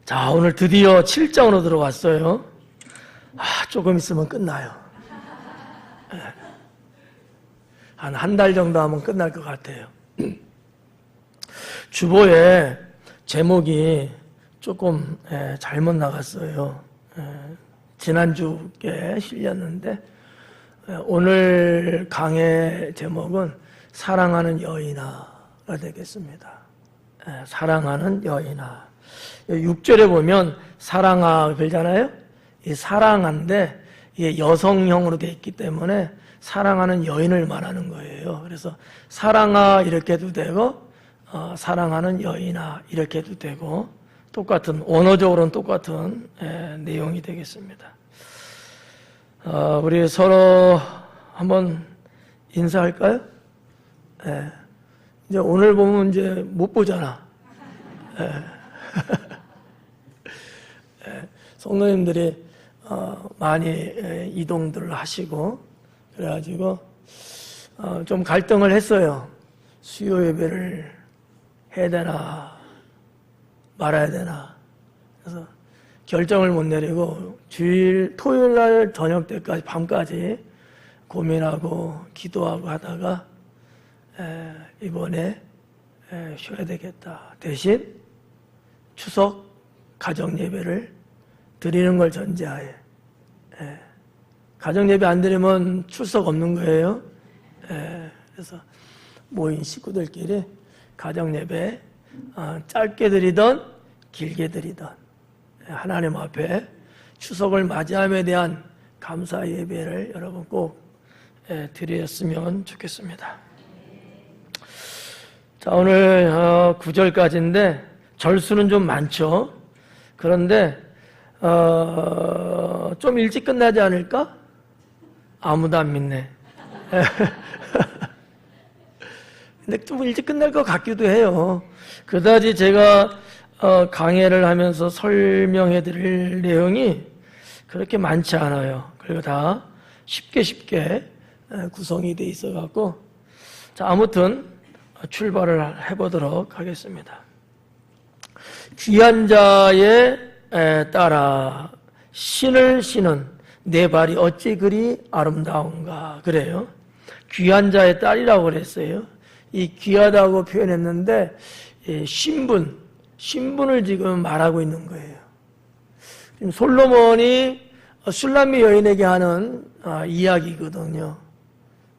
자, 오늘 드디어 7장으로 들어왔어요. 조금 있으면 끝나요. 한 달 정도 하면 끝날 것 같아요. 주보에 제목이 조금 잘못 나갔어요. 지난주에 실렸는데 오늘 강의 제목은 사랑하는 여인아가 되겠습니다. 사랑하는 여인아. 6절에 보면 사랑아 그러잖아요. 이 사랑한데 이게 여성형으로 되어 있기 때문에 사랑하는 여인을 말하는 거예요. 그래서 사랑아 이렇게 해도 되고 사랑하는 여인아 이렇게 해도 되고 똑같은 원어적으로는 똑같은 내용이 되겠습니다. 우리 서로 한번 인사할까요? 이제 오늘 보면 이제 못 보잖아. 성도님들이 많이 이동들을 하시고 그래가지고 좀 갈등을 했어요. 수요 예배를 해야 되나 말아야 되나. 그래서 결정을 못 내리고 토요일 날 저녁 때까지 밤까지 고민하고 기도하고 하다가 이번에 쉬어야 되겠다. 대신 추석 가정 예배를 드리는 걸 전제하에 가정 예배 안 드리면 출석 없는 거예요. 그래서 모인 식구들끼리 가정 예배 짧게 드리던 길게 드리던 하나님 앞에 추석을 맞이함에 대한 감사 예배를 여러분 꼭 드렸으면 좋겠습니다. 자, 오늘 9절까지인데 절수는 좀 많죠. 그런데 좀 일찍 끝나지 않을까? 아무도 안 믿네. 근데 좀 일찍 끝날 것 같기도 해요. 그다지 제가 강해를 하면서 설명해 드릴 내용이 그렇게 많지 않아요. 그리고 다 쉽게 구성이 돼 있어 갖고 자, 아무튼 출발을 해보도록 하겠습니다. 귀한 자에 따라 신을 신은 내 발이 어찌 그리 아름다운가 그래요. 귀한 자의 딸이라고 그랬어요. 이 귀하다고 표현했는데 신분을 지금 말하고 있는 거예요. 지금 솔로몬이 술람미 여인에게 하는 이야기거든요.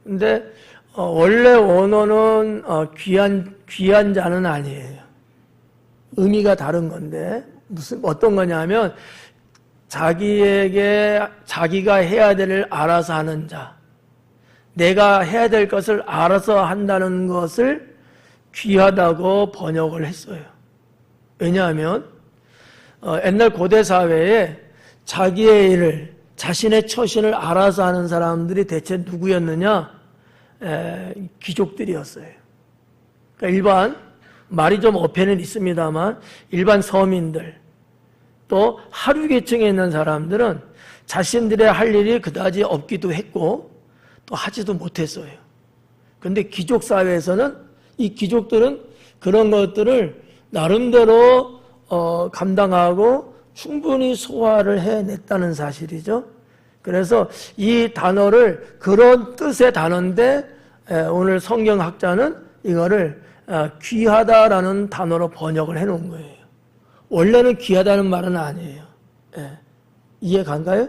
근데 원래 원어는 귀한 자는 아니에요. 의미가 다른 건데 어떤 거냐면 자기가 해야 될 일을 알아서 하는 자, 내가 해야 될 것을 알아서 한다는 것을 귀하다고 번역을 했어요. 왜냐하면 옛날 고대 사회에 자기의 일을 자신의 처신을 알아서 하는 사람들이 대체 누구였느냐? 귀족들이었어요. 그러니까 일반 말이 좀 어폐는 있습니다만 일반 서민들 또 하류 계층에 있는 사람들은 자신들의 할 일이 그다지 없기도 했고 또 하지도 못했어요. 그런데 귀족 사회에서는 이 귀족들은 그런 것들을 나름대로 감당하고 충분히 소화를 해냈다는 사실이죠. 그래서 이 단어를 그런 뜻의 단어인데 오늘 성경학자는 이거를 귀하다라는 단어로 번역을 해놓은 거예요. 원래는 귀하다는 말은 아니에요. 이해 간가요?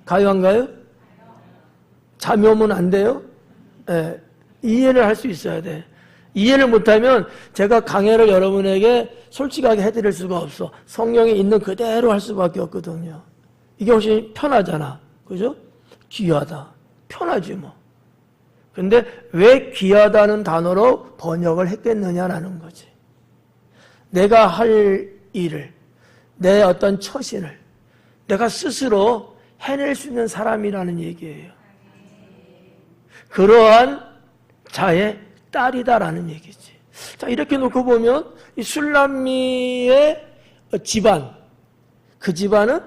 가요 안 가요? 잠이 오면 안 돼요? 이해를 할 수 있어야 돼. 이해를 못하면 제가 강해를 여러분에게 솔직하게 해드릴 수가 없어. 성경에 있는 그대로 할 수밖에 없거든요. 이게 훨씬 편하잖아. 그죠? 귀하다. 편하지 뭐. 근데 왜 귀하다는 단어로 번역을 했겠느냐라는 거지. 내가 할 일을, 내 어떤 처신을 내가 스스로 해낼 수 있는 사람이라는 얘기예요. 그러한 자의 딸이다라는 얘기지. 자, 이렇게 놓고 보면 이 술람미의 집안, 그 집안은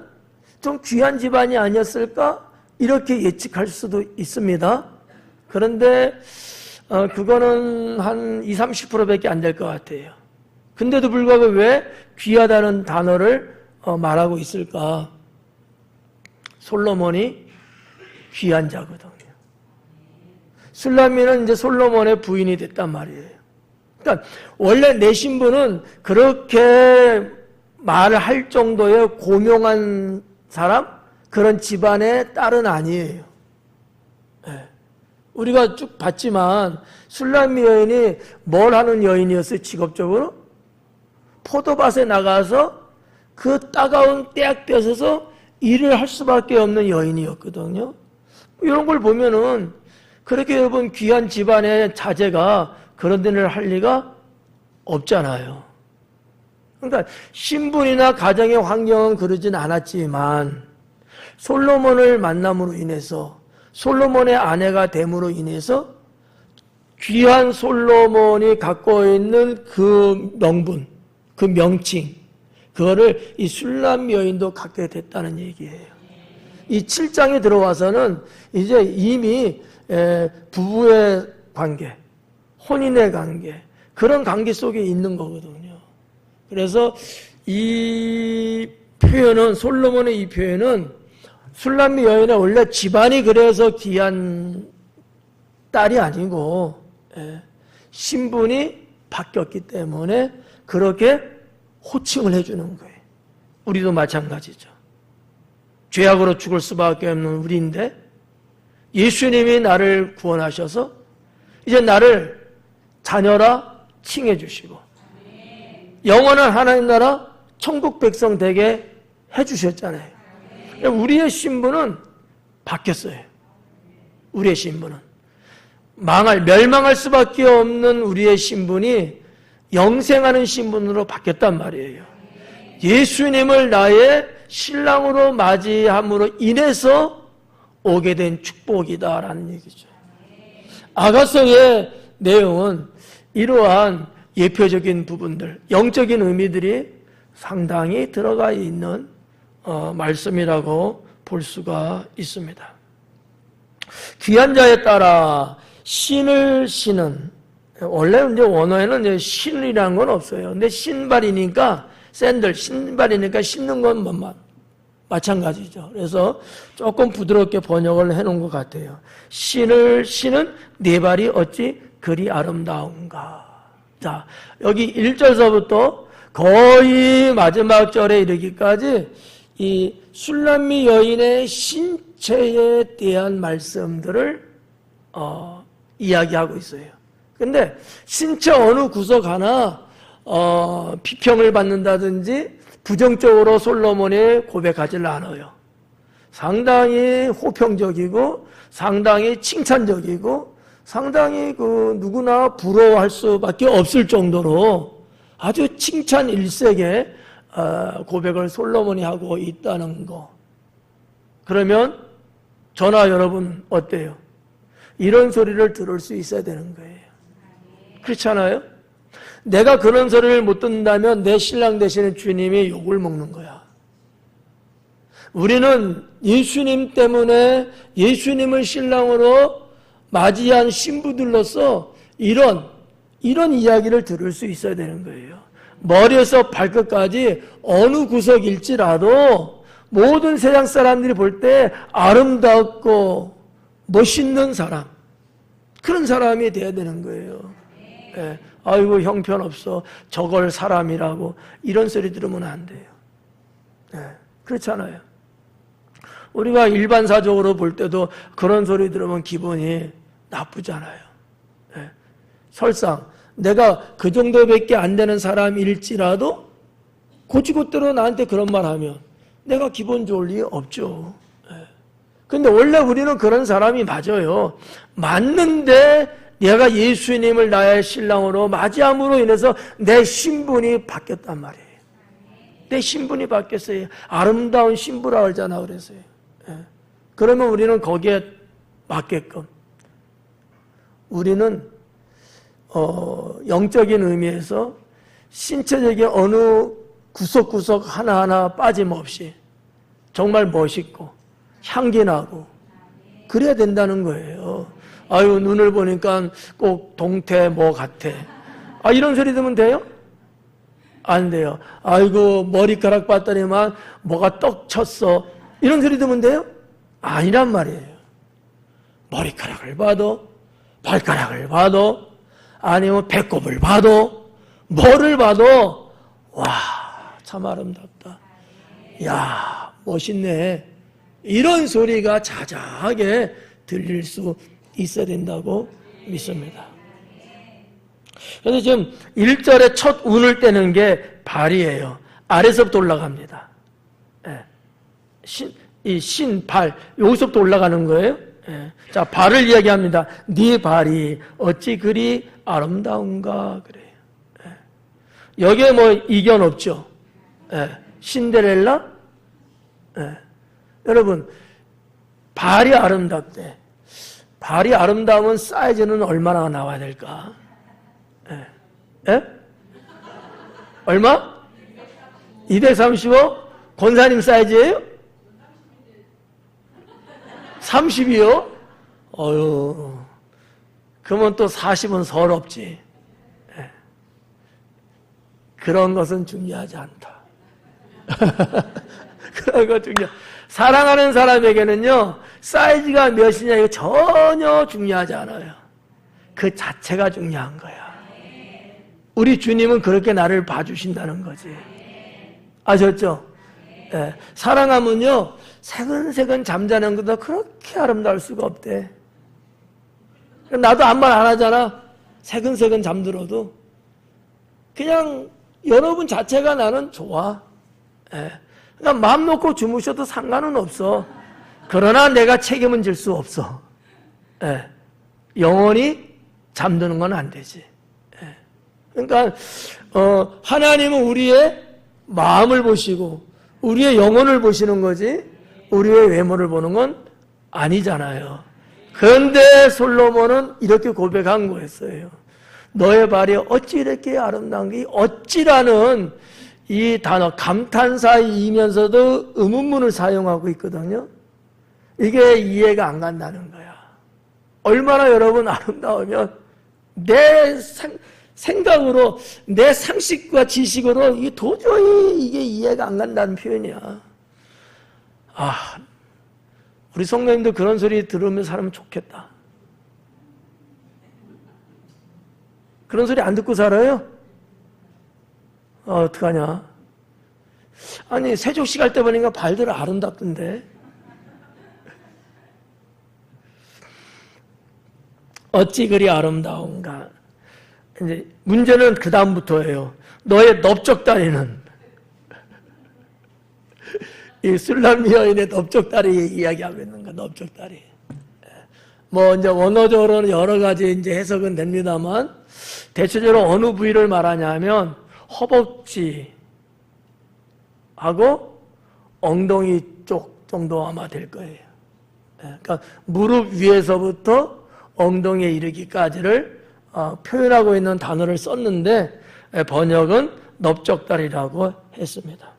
좀 귀한 집안이 아니었을까? 이렇게 예측할 수도 있습니다. 그런데 그거는 한 20, 30%밖에 안 될 것 같아요. 근데도 불구하고 왜 귀하다는 단어를 말하고 있을까? 솔로몬이 귀한 자거든요. 술람미는 이제 솔로몬의 부인이 됐단 말이에요. 그러니까 원래 내 신부는 그렇게 말을 할 정도의 고명한 사람, 그런 집안의 딸은 아니에요. 네. 우리가 쭉 봤지만 술람미 여인이 뭘 하는 여인이었어요? 직업적으로 포도밭에 나가서 그 따가운 떼약 뺏어서 일을 할 수밖에 없는 여인이었거든요. 이런 걸 보면은 그렇게 여러분 귀한 집안의 자제가 그런 일을 할 리가 없잖아요. 그러니까 신분이나 가정의 환경은 그러진 않았지만 솔로몬을 만남으로 인해서 솔로몬의 아내가 됨으로 인해서 귀한 솔로몬이 갖고 있는 그 명분, 그 명칭, 그거를 이 술람 여인도 갖게 됐다는 얘기예요. 이 7장에 들어와서는 이제 이미 부부의 관계, 혼인의 관계, 그런 관계 속에 있는 거거든요. 그래서 이 표현은, 솔로몬의 이 표현은 술람미 여인의 원래 집안이 그래서 귀한 딸이 아니고 신분이 바뀌었기 때문에 그렇게 호칭을 해주는 거예요. 우리도 마찬가지죠. 죄악으로 죽을 수밖에 없는 우리인데 예수님이 나를 구원하셔서 이제 나를 자녀라 칭해 주시고 영원한 하나님 나라 천국 백성 되게 해주셨잖아요. 우리의 신분은 바뀌었어요. 우리의 신분은 멸망할 수밖에 없는 우리의 신분이 영생하는 신분으로 바뀌었단 말이에요. 예수님을 나의 신랑으로 맞이함으로 인해서 오게 된 축복이다라는 얘기죠. 아가서의 내용은 이러한 예표적인 부분들, 영적인 의미들이 상당히 들어가 있는 말씀이라고 볼 수가 있습니다. 귀한 자에 따라 신을 신은, 원래 이제 원어에는 이제 신이라는 건 없어요. 근데 신발이니까, 샌들, 신발이니까 신는 건 마찬가지죠. 그래서 조금 부드럽게 번역을 해놓은 것 같아요. 신을 신은 네 발이 어찌 그리 아름다운가. 자, 여기 1절서부터 거의 마지막 절에 이르기까지 이 술람미 여인의 신체에 대한 말씀들을 이야기하고 있어요. 근데 신체 어느 구석 하나 비평을 받는다든지 부정적으로 솔로몬이 고백하지를 않아요. 상당히 호평적이고 상당히 칭찬적이고 상당히 누구나 부러워할 수밖에 없을 정도로 아주 칭찬 일색의 고백을 솔로몬이 하고 있다는 거. 그러면 저나 여러분 어때요? 이런 소리를 들을 수 있어야 되는 거예요. 그렇잖아요? 내가 그런 소리를 못 듣는다면 내 신랑 되시는 주님이 욕을 먹는 거야. 우리는 예수님 때문에 예수님을 신랑으로 맞이한 신부들로서 이런 이야기를 들을 수 있어야 되는 거예요. 머리에서 발끝까지 어느 구석일지라도 모든 세상 사람들이 볼 때 아름답고 멋있는 사람, 그런 사람이 돼야 되는 거예요. 네. 아이고 형편없어, 저걸 사람이라고 이런 소리 들으면 안 돼요. 네. 그렇잖아요. 우리가 일반사적으로 볼 때도 그런 소리 들으면 기분이 나쁘잖아요. 네. 설상 내가 그 정도밖에 안 되는 사람일지라도 고치고대로 나한테 그런 말 하면 내가 기분 좋을 리 없죠. 근데 원래 우리는 그런 사람이 맞아요. 맞는데 내가 예수님을 나의 신랑으로 맞이함으로 인해서 내 신분이 바뀌었단 말이에요. 내 신분이 바뀌었어요. 아름다운 신부라 그러잖아, 그래서요. 그러면 우리는 거기에 맞게끔 우리는 영적인 의미에서 신체적인 어느 구석구석 하나하나 빠짐없이 정말 멋있고 향기나고 그래야 된다는 거예요. 아유, 눈을 보니까 꼭 동태 뭐 같아. 이런 소리 들으면 돼요? 안 돼요. 아이고 머리카락 봤더니만 뭐가 떡 쳤어. 이런 소리 들으면 돼요? 아니란 말이에요. 머리카락을 봐도 발가락을 봐도 아니면 배꼽을 봐도 뭐를 봐도 와, 참 아름답다. 야, 멋있네. 이런 소리가 자자하게 들릴 수 있어야 된다고 믿습니다. 그래서 지금 1절에 첫 운을 떼는 게 발이에요. 아래서부터 올라갑니다. 발, 여기서부터 올라가는 거예요. 자, 발을 이야기합니다. 네 발이 어찌 그리 아름다운가 그래요. 여기에 뭐 이견 없죠. 신데렐라? 여러분, 발이 아름답대. 발이 아름다우면 사이즈는 얼마나 나와야 될까? 얼마? 235? 권사님 사이즈예요? 30이요? 어휴, 그러면 또 40은 서럽지. 그런 것은 중요하지 않다. 그런 거 중요. 사랑하는 사람에게는요, 사이즈가 몇이냐 이거 전혀 중요하지 않아요. 그 자체가 중요한 거야. 우리 주님은 그렇게 나를 봐주신다는 거지. 아셨죠? 사랑하면요, 새근새근 잠자는 것도 그렇게 아름다울 수가 없대. 나도 아무 말 안 하잖아. 새근새근 잠들어도. 그냥 여러분 자체가 나는 좋아. 그러니까 마음 놓고 주무셔도 상관은 없어. 그러나 내가 책임은 질 수 없어. 영원히 잠드는 건 안 되지. 그러니까 하나님은 우리의 마음을 보시고 우리의 영혼을 보시는 거지 우리의 외모를 보는 건 아니잖아요. 그런데 솔로몬은 이렇게 고백한 거였어요. 너의 발이 어찌 이렇게 아름다운 게 어찌라는 이 단어 감탄사이면서도 의문문을 사용하고 있거든요. 이게 이해가 안 간다는 거야. 얼마나 여러분 아름다우면 내 생각으로 내 상식과 지식으로 이게 도저히 이게 이해가 안 간다는 표현이야. 아, 우리 성도님도 그런 소리 들으면 살면 좋겠다. 그런 소리 안 듣고 살아요? 어떡하냐? 아니 세족식 할 때 보니까 발들 아름답던데. 어찌 그리 아름다운가. 이제 문제는 그 다음부터예요. 너의 넓적다리는 이 술람미 여인의 넓적다리 이야기하고 있는 거. 넓적다리. 뭐 이제 원어적으로는 여러 가지 이제 해석은 됩니다만 대체적으로 어느 부위를 말하냐면 허벅지 하고 엉덩이 쪽 정도 아마 될 거예요. 그러니까 무릎 위에서부터 엉덩이에 이르기까지를 표현하고 있는 단어를 썼는데 번역은 넓적다리라고 했습니다.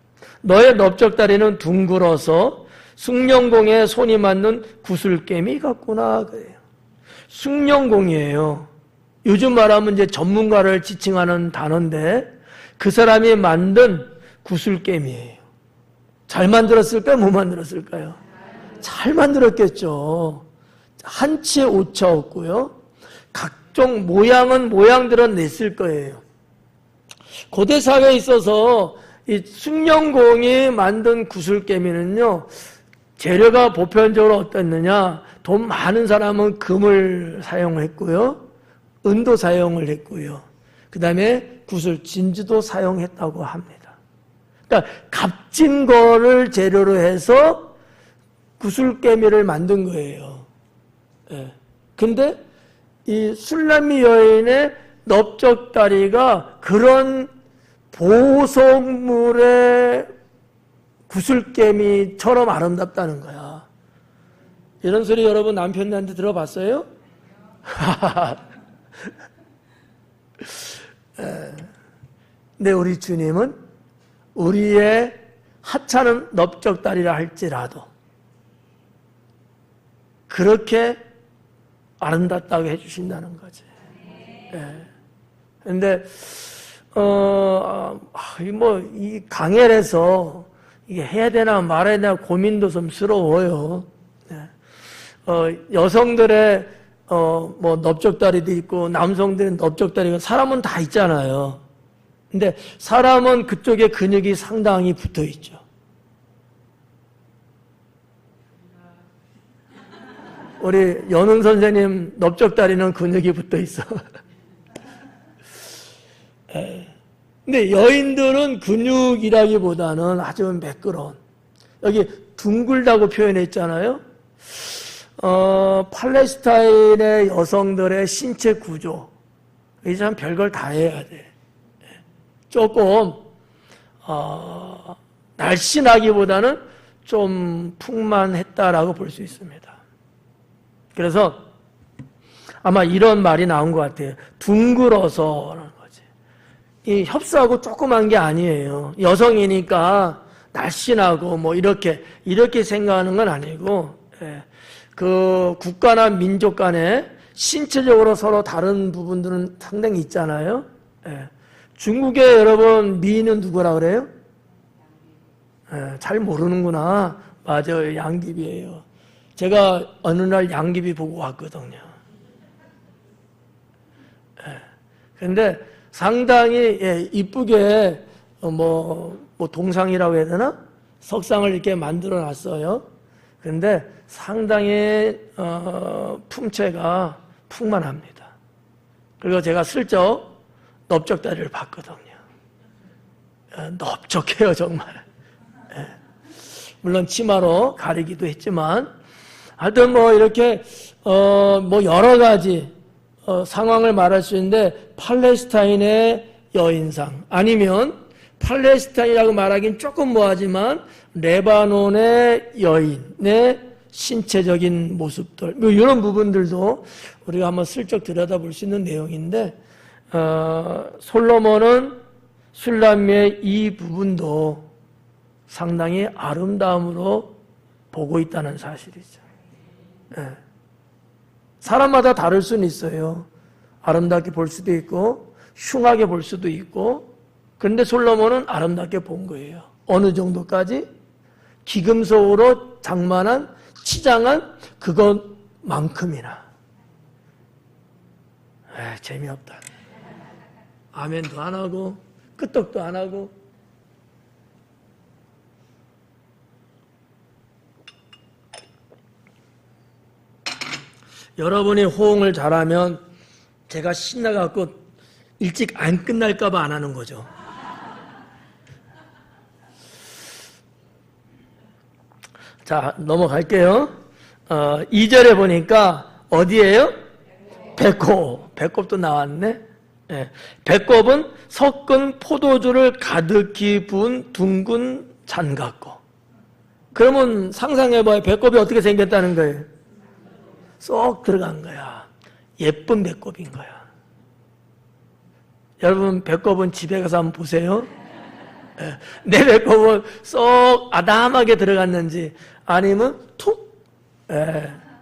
너의 넓적다리는 둥글어서 숭늉공에 손이 맞는 구슬개미 같구나 그래요. 숭늉공이에요. 요즘 말하면 이제 전문가를 지칭하는 단어인데 그 사람이 만든 구슬개미예요. 잘 만들었을까요? 못 만들었을까요? 잘 만들었겠죠. 한치의 오차 없고요. 각종 모양들은 냈을 거예요. 고대 사회에 있어서 이 숭늉공이 만든 구슬개미는요, 재료가 보편적으로 어땠느냐? 돈 많은 사람은 금을 사용했고요, 은도 사용을 했고요. 그 다음에 구슬, 진주도 사용했다고 합니다. 그러니까 값진 거를 재료로 해서 구슬개미를 만든 거예요. 근데 이 술람미 여인의 넓적다리가 그런 보석물의 구슬개미처럼 아름답다는 거야. 이런 소리 여러분 남편한테 들어봤어요? 근데 우리 주님은 우리의 하찮은 넓적다리라 할지라도 그렇게 아름답다고 해주신다는 거지. 그런데 이 강연에서 이게 해야 되나 말아야 되나 고민도 좀 스러워요. 여성들의 넓적다리도 있고 남성들은 넓적다리가 사람은 다 있잖아요. 근데 사람은 그쪽에 근육이 상당히 붙어 있죠. 우리 연훈 선생님 넓적다리는 근육이 붙어 있어. 근데 여인들은 근육이라기보다는 아주 매끄러운, 여기 둥글다고 표현했잖아요. 팔레스타인의 여성들의 신체 구조, 이게 참 별걸 다 해야 돼. 조금 날씬하기보다는 좀 풍만했다라고 볼 수 있습니다. 그래서 아마 이런 말이 나온 것 같아요. 둥글어서라는 거지. 이 협소하고 조그만 게 아니에요. 여성이니까 날씬하고 이렇게 생각하는 건 아니고, 그 국가나 민족 간에 신체적으로 서로 다른 부분들은 상당히 있잖아요. 중국에 여러분 미인은 누구라 그래요? 잘 모르는구나. 맞아요. 양귀비예요. 제가 어느 날 양귀비 보고 왔거든요. 근데 상당히 이쁘게 동상이라고 해야 되나? 석상을 이렇게 만들어 놨어요. 근데 상당히 품체가 풍만합니다. 그리고 제가 슬쩍 넓적다리를 봤거든요. 넓적해요 정말. 물론 치마로 가리기도 했지만 하여튼 이렇게 여러 가지 상황을 말할 수 있는데, 팔레스타인의 여인상, 아니면 팔레스타인이라고 말하기는 조금 뭐하지만 레바논의 여인의 신체적인 모습들, 이런 부분들도 우리가 한번 슬쩍 들여다볼 수 있는 내용인데, 솔로몬은 슐라미의 이 부분도 상당히 아름다움으로 보고 있다는 사실이죠. 사람마다 다를 수는 있어요. 아름답게 볼 수도 있고 흉하게 볼 수도 있고, 그런데 솔로몬은 아름답게 본 거예요. 어느 정도까지? 기금속으로 장만한 치장한 그것만큼이나. 재미없다. 아멘도 안 하고 끄떡도 안 하고. 여러분이 호응을 잘하면 제가 신나갖고 일찍 안 끝날까 봐 안 하는 거죠. 자, 넘어갈게요. 2절에 보니까 어디예요? 배꼽. 배꼽도 나왔네. 배꼽은 섞은 포도주를 가득히 부은 둥근 잔 같고. 그러면 상상해봐요. 배꼽이 어떻게 생겼다는 거예요? 쏙 들어간 거야. 예쁜 배꼽인 거야. 여러분 배꼽은 집에 가서 한번 보세요. 내 배꼽은 쏙 아담하게 들어갔는지, 아니면 툭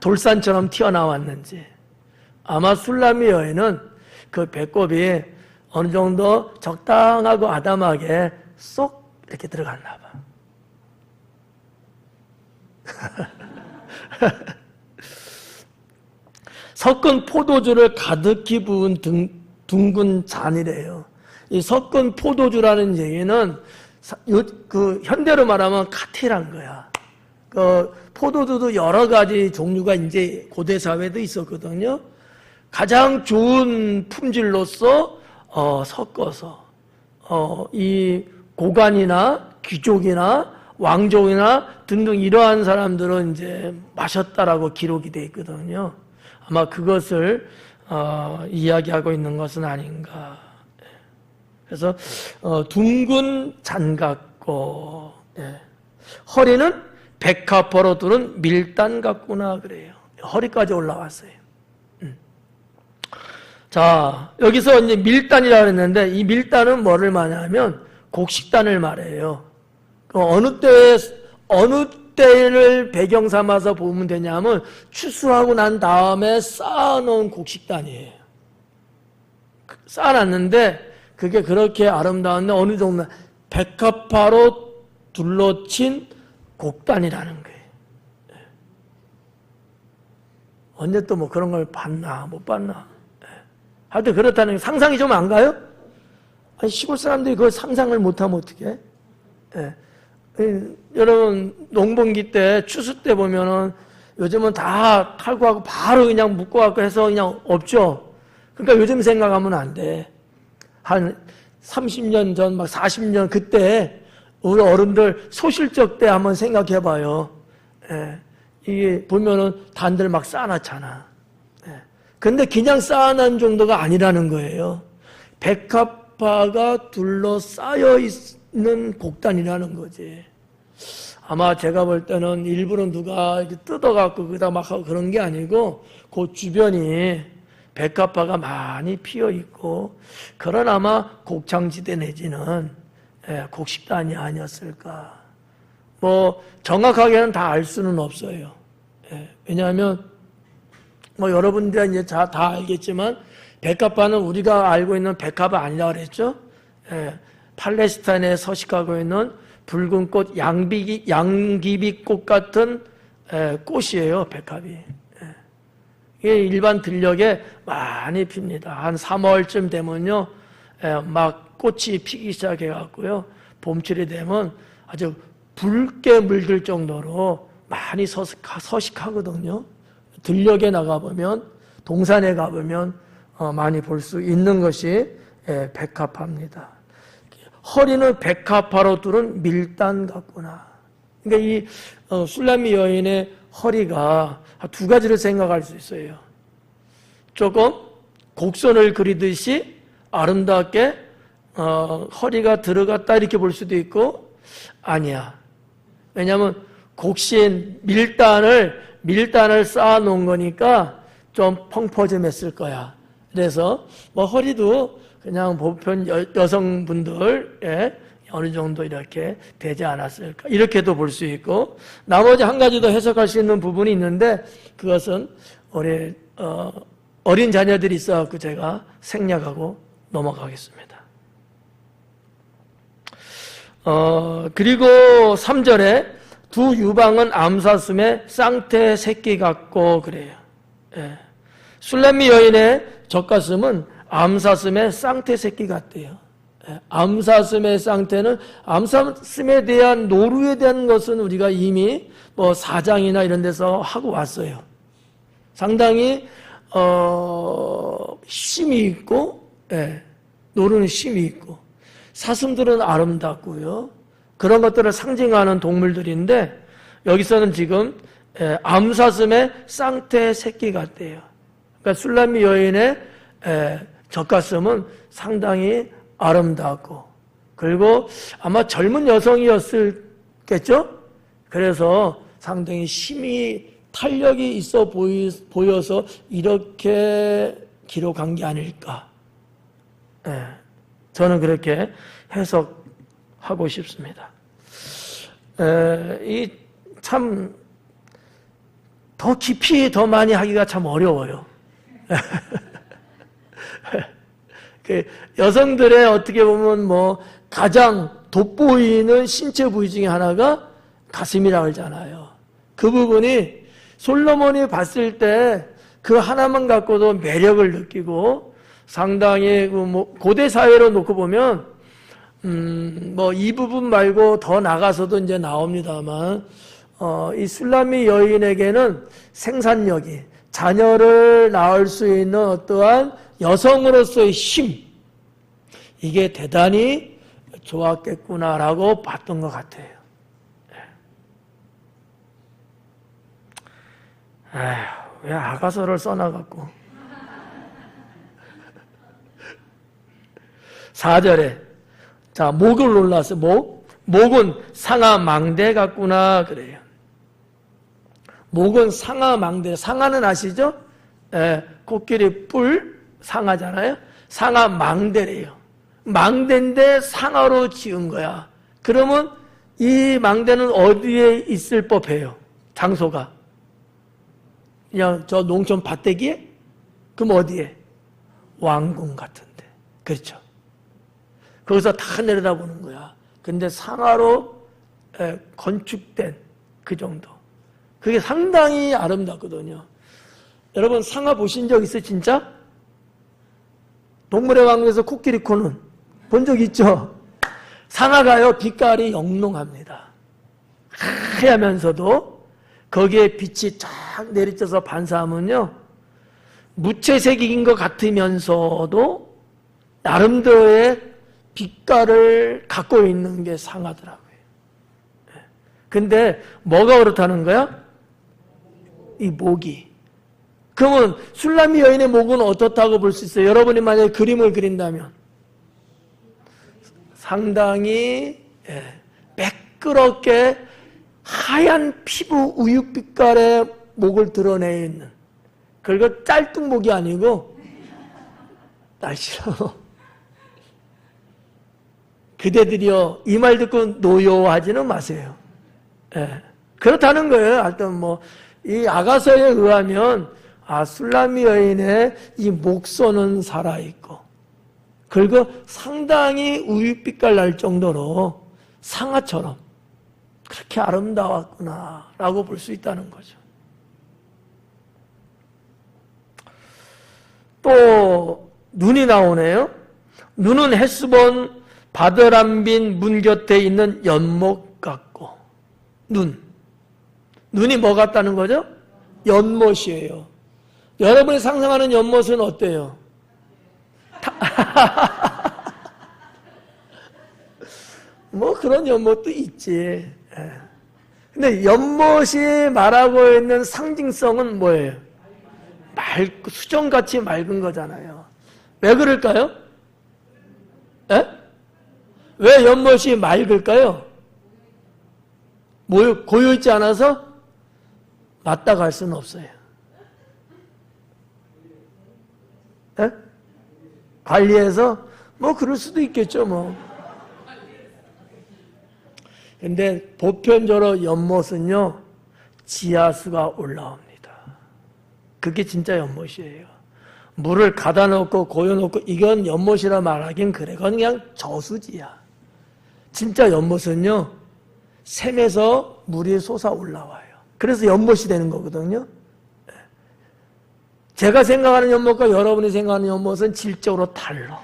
돌산처럼 튀어나왔는지. 아마 술라미 여인은 그 배꼽이 어느 정도 적당하고 아담하게 쏙 이렇게 들어갔나 봐. 섞은 포도주를 가득히 부은 둥근 잔이래요. 이 섞은 포도주라는 얘기는 그 현대로 말하면 칵테일한 거야. 그 포도주도 여러 가지 종류가 이제 고대 사회도 있었거든요. 가장 좋은 품질로서 섞어서 이 고관이나 귀족이나 왕족이나 등등 이러한 사람들은 이제 마셨다라고 기록이 돼 있거든요. 아마 그것을 이야기하고 있는 것은 아닌가. 그래서 둥근 잔 같고, 허리는 백합포로 두른 밀단 같구나 그래요. 허리까지 올라왔어요. 자, 여기서 이제 밀단이라고 했는데, 이 밀단은 뭐를 말하냐면 곡식단을 말해요. 어느 때를 배경 삼아서 보면 되냐면 추수하고 난 다음에 쌓아놓은 곡식단이에요. 쌓아놨는데 그게 그렇게 아름다운데 어느 정도 백합화로 둘러친 곡단이라는 거예요. 언제 또 뭐 그런 걸 봤나 못 봤나. 하여튼 그렇다는 게 상상이 좀 안 가요? 아니, 시골 사람들이 그걸 상상을 못하면 어떡해? 여러분 농번기 때 추수 때 보면은 요즘은 다 탈구하고 바로 그냥 묶어갖고 해서 그냥 없죠. 그러니까 요즘 생각하면 안 돼. 한 30년 전, 막 40년 그때 우리 어른들 소실적 때 한번 생각해봐요. 이게 보면은 단들 막 쌓아놨잖아. 근데 그냥 쌓아놓은 정도가 아니라는 거예요. 백합화가 둘러싸여 있는 곡단이라는 거지. 아마 제가 볼 때는 일부러 누가 이렇게 뜯어갖고 그다 막 하고 그런 게 아니고 그 주변이 백합화가 많이 피어 있고 그런 아마 곡창지대 내지는 곡식단이 아니었을까. 뭐 정확하게는 다 알 수는 없어요. 왜냐하면 뭐 여러분들 이제 다 알겠지만 백합화는 우리가 알고 있는 백합화 아니라 그랬죠. 팔레스타인에 서식하고 있는 붉은 꽃 양귀비꽃 같은 꽃이에요. 백합이. 이게 일반 들녘에 많이 핍니다. 한 3월쯤 되면요, 막 꽃이 피기 시작해갖고요, 봄철이 되면 아주 붉게 물들 정도로 많이 서식하거든요. 들녘에 나가보면, 동산에 가보면 많이 볼 수 있는 것이 백합화입니다. 허리는 백합화로 뚫은 밀단 같구나. 그러니까 이 술라미 여인의 허리가 두 가지를 생각할 수 있어요. 조금 곡선을 그리듯이 아름답게 허리가 들어갔다 이렇게 볼 수도 있고 아니야. 왜냐하면 곡신 밀단을 쌓아 놓은 거니까 좀 펑퍼짐했을 거야. 그래서 뭐 허리도 그냥 보편 여성분들 어느 정도 이렇게 되지 않았을까 이렇게도 볼 수 있고 나머지 한 가지 더 해석할 수 있는 부분이 있는데 그것은 우리 어린 자녀들이 있어갖고 제가 생략하고 넘어가겠습니다. 그리고 3절에 두 유방은 암사슴의 쌍태 새끼 같고 그래요. 술라미 여인의 젖가슴은 암사슴의 쌍태 새끼 같대요. 암사슴의 쌍태는 암사슴에 대한 노루에 대한 것은 우리가 이미 뭐 사장이나 이런 데서 하고 왔어요. 상당히 힘이 있고 노루는 힘이 있고 사슴들은 아름답고요. 그런 것들을 상징하는 동물들인데 여기서는 지금 암사슴의 쌍태 새끼 같대요. 그러니까 술라미 여인의 젖가슴은 상당히 아름답고 그리고 아마 젊은 여성이었겠죠? 그래서 상당히 힘이 탄력이 있어 보여서 이렇게 기록한 게 아닐까. 저는 그렇게 해석하고 싶습니다. 이 참 더 깊이 더 많이 하기가 참 어려워요. 그 여성들의 어떻게 보면 뭐 가장 돋보이는 신체 부위 중에 하나가 가슴이라고 하잖아요. 그 부분이 솔로몬이 봤을 때 그 하나만 갖고도 매력을 느끼고 상당히 뭐 고대 사회로 놓고 보면 뭐 이 부분 말고 더 나가서도 이제 나옵니다만 이 술라미 여인에게는 생산력이 자녀를 낳을 수 있는 어떠한 여성으로서의 힘 이게 대단히 좋았겠구나라고 봤던 것 같아요. 왜 아가서를 써놔갖고 4절에 자 목을 놀랐어요. 목은 상아 망대 같구나 그래요. 목은 상아 망대. 상아는 아시죠? 코끼리 뿔 상아잖아요. 상아 망대래요. 망대인데 상아로 지은 거야. 그러면 이 망대는 어디에 있을 법해요? 장소가 그냥 저 농촌 밭대기에? 그럼 어디에? 왕궁 같은데. 그렇죠. 거기서 다 내려다보는 거야. 근데 상아로 건축된 그 정도. 그게 상당히 아름답거든요. 여러분 상아 보신 적 있어요, 진짜? 동물의 왕국에서 코끼리 코는 본 적 있죠? 상아가요, 빛깔이 영롱합니다. 하얗면서도 거기에 빛이 쫙 내리쳐서 반사하면요, 무채색인 것 같으면서도 나름대로의 빛깔을 갖고 있는 게 상아더라고요. 근데 뭐가 그렇다는 거야? 이 목이. 그러면 술라미 여인의 목은 어떻다고 볼 수 있어요? 여러분이 만약에 그림을 그린다면 상당히 매끄럽게 하얀 피부 우윳빛깔의 목을 드러내 있는, 그리고 짤뚱목이 아니고 날씨로 그대들이여 이 말 듣고 노여워하지는 마세요. 그렇다는 거예요. 하여튼 뭐 이 아가서에 의하면 술라미 여인의 이 목선은 살아있고, 그리고 상당히 우윳빛깔 날 정도로 상아처럼 그렇게 아름다웠구나 라고 볼 수 있다는 거죠. 또 눈이 나오네요. 눈은 헤스본 바드람빈 문 곁에 있는 연못 같고, 눈이 뭐 같다는 거죠? 연못이에요. 여러분이 상상하는 연못은 어때요? 뭐 그런 연못도 있지. 근데 연못이 말하고 있는 상징성은 뭐예요? 수정같이 맑은 거잖아요. 왜 그럴까요? 왜 연못이 맑을까요? 고여있지 않아서 맞다 갈 수는 없어요. 관리해서 뭐 그럴 수도 있겠죠 뭐. 근데 보편적으로 연못은요, 지하수가 올라옵니다. 그게 진짜 연못이에요. 물을 가다 놓고 고여놓고 이건 연못이라 말하긴 그래. 그건 그냥 저수지야. 진짜 연못은요, 샘에서 물이 솟아 올라와요. 그래서 연못이 되는 거거든요. 제가 생각하는 연못과 여러분이 생각하는 연못은 질적으로 달라.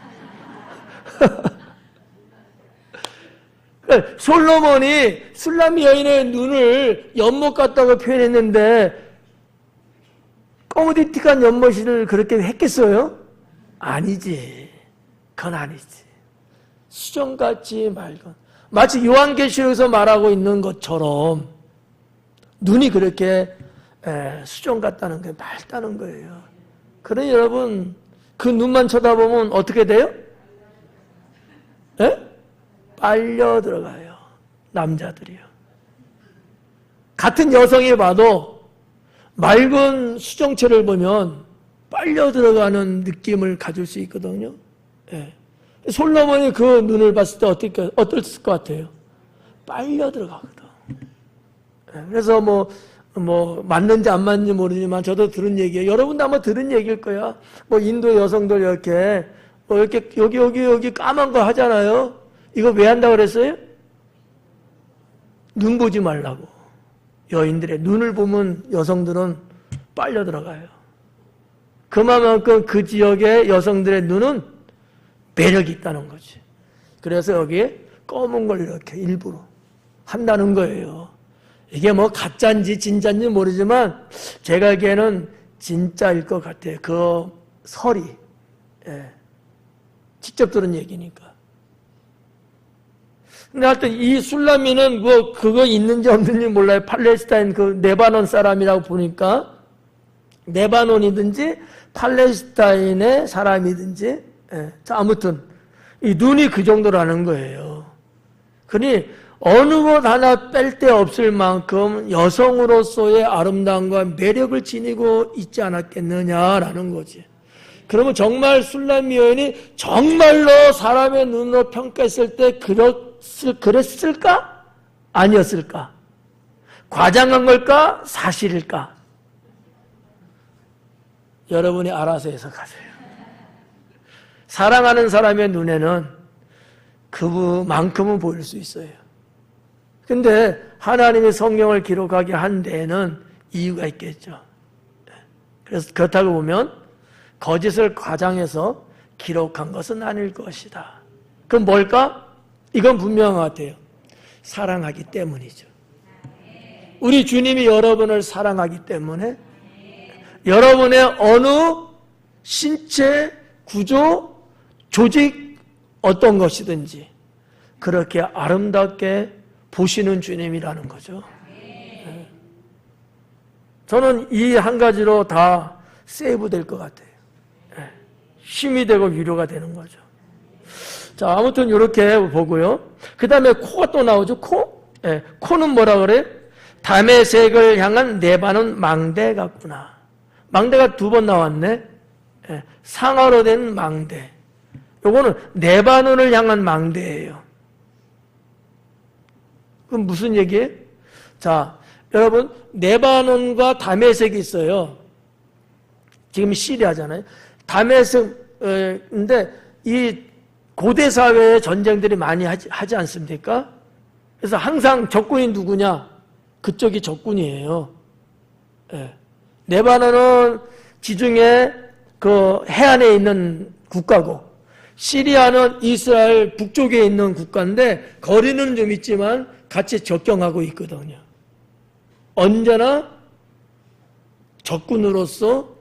솔로몬이 술라미 여인의 눈을 연못 같다고 표현했는데 거무디틱한 연못을 그렇게 했겠어요? 아니지. 그건 아니지. 수정같이 맑은, 마치 요한계시록에서 말하고 있는 것처럼 눈이 그렇게 수정 같다는 게 맑다는 거예요. 그러니 여러분 그 눈만 쳐다보면 어떻게 돼요? 빨려 들어가요. 남자들이요. 같은 여성이 봐도 맑은 수정체를 보면 빨려 들어가는 느낌을 가질 수 있거든요. 솔로몬이 그 눈을 봤을 때 어땠을 것 같아요? 빨려 들어가거든. 그래서 뭐 맞는지 안 맞는지 모르지만 저도 들은 얘기예요. 여러분도 아마 들은 얘기일 거야. 뭐 인도 여성들 이렇게 여기 까만 거 하잖아요. 이거 왜 한다고 그랬어요? 눈 보지 말라고. 여인들의 눈을 보면 여성들은 빨려 들어가요. 그만큼 그 지역의 여성들의 눈은 매력이 있다는 거지. 그래서 여기에 검은 걸 이렇게 일부러 한다는 거예요. 이게 뭐 가짜인지 진짜인지 모르지만 제가 알기에는 진짜일 것 같아요. 그 설이. 직접 들은 얘기니까. 근데 하여튼 이 술라미는 뭐 그거 있는지 없는지 몰라요. 팔레스타인 그 네바논 사람이라고 보니까 네바논이든지 팔레스타인의 사람이든지 자, 아무튼 이 눈이 그 정도라는 거예요. 그러니 어느 것 하나 뺄 데 없을 만큼 여성으로서의 아름다움과 매력을 지니고 있지 않았겠느냐라는 거지. 그러면 정말 술라미 여인이 정말로 사람의 눈으로 평가했을 때 그랬을까? 아니었을까? 과장한 걸까? 사실일까? 여러분이 알아서 해석하세요. 사랑하는 사람의 눈에는 그만큼은 보일 수 있어요. 근데 하나님이 성경을 기록하게 한 데에는 이유가 있겠죠. 그래서 그렇다고 보면 거짓을 과장해서 기록한 것은 아닐 것이다. 그럼 뭘까? 이건 분명한 것 같아요. 사랑하기 때문이죠. 우리 주님이 여러분을 사랑하기 때문에 여러분의 어느 신체, 구조, 조직 어떤 것이든지 그렇게 아름답게 보시는 주님이라는 거죠. 저는 이 한 가지로 다 세이브 될 것 같아요. 힘이 되고 위로가 되는 거죠. 자, 아무튼 이렇게 보고요. 그 다음에 코가 또 나오죠. 코? 코는 뭐라 그래? 다메섹을 향한 네바논 망대 같구나. 망대가 두 번 나왔네. 상하로 된 망대. 요거는 네바논을 향한 망대예요. 그럼 무슨 얘기예요? 자, 여러분 네바논과 다메섹이 있어요. 지금 시리아잖아요. 다메섹인데 이 고대 사회에 전쟁들이 많이 하지 않습니까? 그래서 항상 적군이 누구냐? 그쪽이 적군이에요. 네바논은 지중해 그 해안에 있는 국가고 시리아는 이스라엘 북쪽에 있는 국가인데 거리는 좀 있지만 같이 접경하고 있거든요. 언제나 적군으로서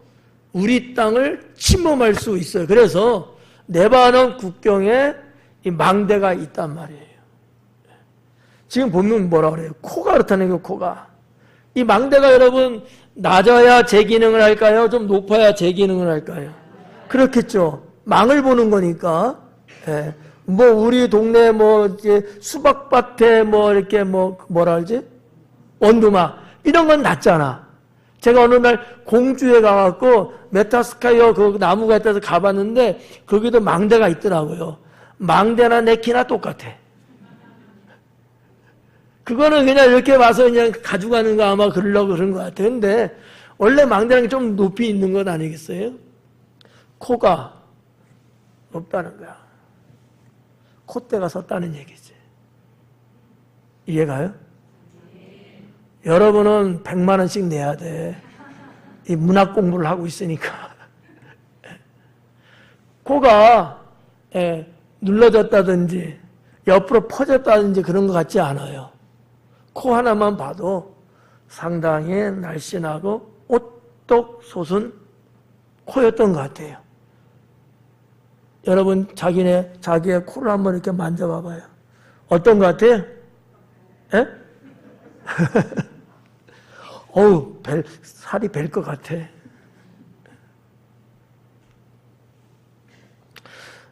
우리 땅을 침범할 수 있어요. 그래서 네바논 국경에 이 망대가 있단 말이에요. 지금 보면 뭐라 그래요? 코가 그렇다는 거예요. 코가. 이 망대가 여러분 낮아야 제 기능을 할까요? 좀 높아야 제 기능을 할까요? 그렇겠죠. 망을 보는 거니까. 뭐 우리 동네 뭐 이제 수박밭에 뭐 이렇게 뭐라 그러지? 원두막 이런 건 낮잖아. 제가 어느 날 공주에 가갖고 메타스카이어 그 나무가 있다서 가봤는데 거기도 망대가 있더라고요. 망대나 내 키나 똑같아. 그거는 그냥 이렇게 와서 그냥 가져가는 거 아마 그러려고 그런 것 같아요. 근데 원래 망대는 좀 높이 있는 것 아니겠어요? 코가 높다는 거야. 콧대가 섰다는 얘기지. 이해가요? 여러분은 100만 원씩 내야 돼. 이 문학 공부를 하고 있으니까. 코가 눌러졌다든지 옆으로 퍼졌다든지 그런 것 같지 않아요. 코 하나만 봐도 상당히 날씬하고 오똑 솟은 코였던 것 같아요. 여러분 자기의 코를 한번 이렇게 만져봐봐요. 어떤 것 같아요? 예? 어우, 살이 벨 것 같아.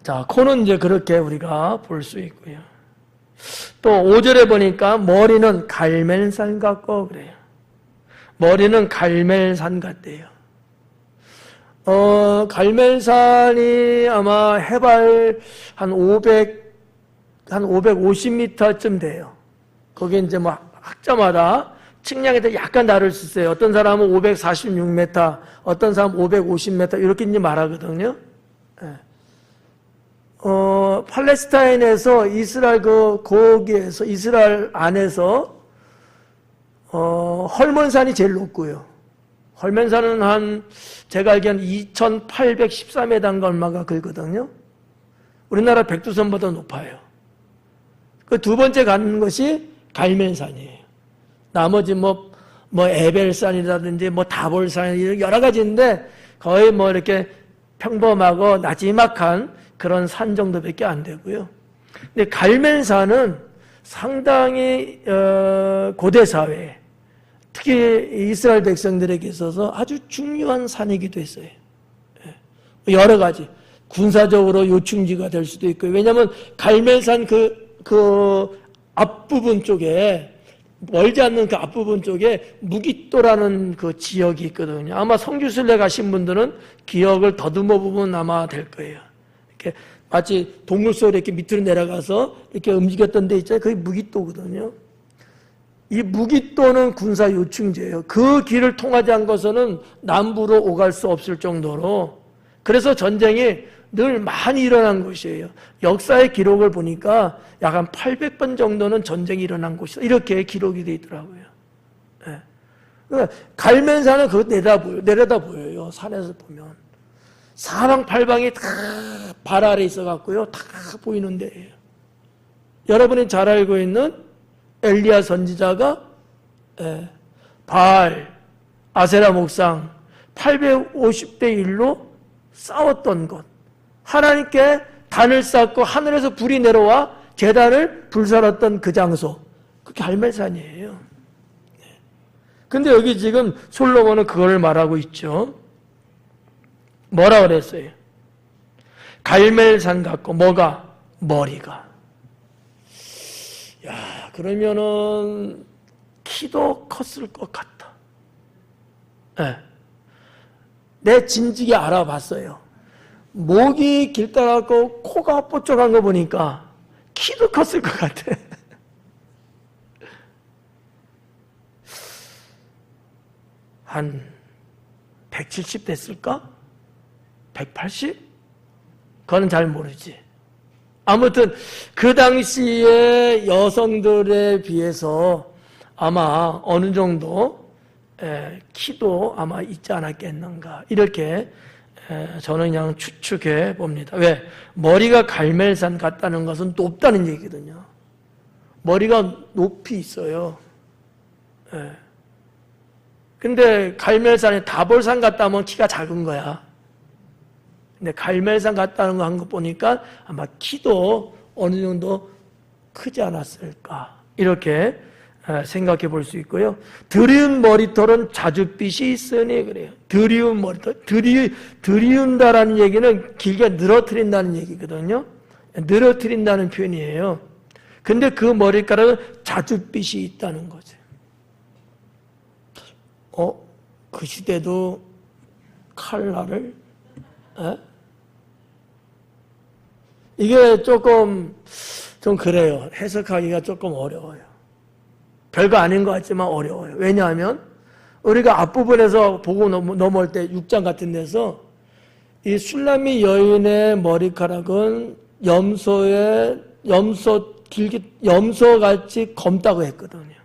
자, 코는 이제 그렇게 우리가 볼 수 있고요. 또 5절에 보니까 머리는 갈멜산 같고 그래요. 머리는 갈멜산 같대요. 갈멜산이 아마 해발 한 550m쯤 돼요. 거기 이제 뭐 학자마다 측량에 대해 약간 다를 수 있어요. 어떤 사람은 546m, 어떤 사람은 550m 이렇게 이제 말하거든요. 팔레스타인에서 이스라엘 거기에서 이스라엘 안에서 헐몬산이 제일 높고요. 헐몬산은 제가 알기로는 2,813m인가 얼마가 그거든요. 우리나라 백두산보다 높아요. 그 두 번째 가는 것이 갈멜산이에요. 나머지 뭐 에벨산이라든지 다볼산 여러 가지인데 거의 이렇게 평범하고 나지막한 그런 산 정도밖에 안 되고요. 근데 갈멜산은 상당히 고대 사회에 특히 이스라엘 백성들에게 있어서 아주 중요한 산이기도 했어요. 여러 가지 군사적으로 요충지가 될 수도 있고요. 왜냐하면 갈멜산 그 앞부분 쪽에 멀지 않는 그 앞부분 쪽에 무기또라는 그 지역이 있거든요. 아마 성주순례 가신 분들은 기억을 더듬어 보면 아마 될 거예요. 이렇게 마치 동물 속에 이렇게 밑으로 내려가서 이렇게 움직였던 데 있잖아요. 그게 무기또거든요. 이 무기또는 군사 요충지예요. 그 길을 통하지 않고서는 남부로 오갈 수 없을 정도로. 그래서 전쟁이 늘 많이 일어난 곳이에요. 역사의 기록을 보니까 약 한 800번 정도는 전쟁이 일어난 곳이다. 이렇게 기록이 되어 있더라고요. 예. 그러니까 갈멜산은 그거 내려다 보여요. 산에서 보면. 사방팔방이 다 발 아래 있어갖고요. 다 보이는 데예요. 여러분이 잘 알고 있는 엘리야 선지자가 바알, 아세라 목상 850대 1로 싸웠던 것. 하나님께 단을 쌓고 하늘에서 불이 내려와 제단을 불살았던 그 장소. 그게 갈멜산이에요. 근데 여기 지금 솔로몬은 그걸 말하고 있죠. 뭐라 그랬어요? 갈멜산 같고 뭐가? 머리가. 야, 그러면은 키도 컸을 것 같다. 네. 내 진즉에 알아봤어요. 목이 길다랗고 코가 뽀쪽한 거 보니까 키도 컸을 것 같아. 한 170 됐을까? 180? 그거는 잘 모르지. 아무튼 그 당시에 여성들에 비해서 아마 어느 정도 키도 아마 있지 않았겠는가 이렇게 저는 그냥 추측해 봅니다. 왜? 머리가 갈멜산 같다는 것은 높다는 얘기거든요. 머리가 높이 있어요. 근데 갈멜산에 다볼산 같다면 키가 작은 거야. 근데 갈멜산 같다는 거 한 거 보니까 아마 키도 어느 정도 크지 않았을까 이렇게 생각해 볼 수 있고요. 드리운 머리털은 자줏빛이 있으니 그래요. 드리운 머리털, 드리운다라는 얘기는 길게 늘어뜨린다는 얘기거든요. 늘어뜨린다는 표현이에요. 근데 그 머리카락은 자줏빛이 있다는 거죠. 그 시대도 칼날을? 이게 좀 그래요. 해석하기가 조금 어려워요. 별거 아닌 것 같지만 어려워요. 왜냐하면 우리가 앞부분에서 보고 넘어올 때 6장 같은 데서 이 술라미 여인의 머리카락은 염소같이 검다고 했거든요.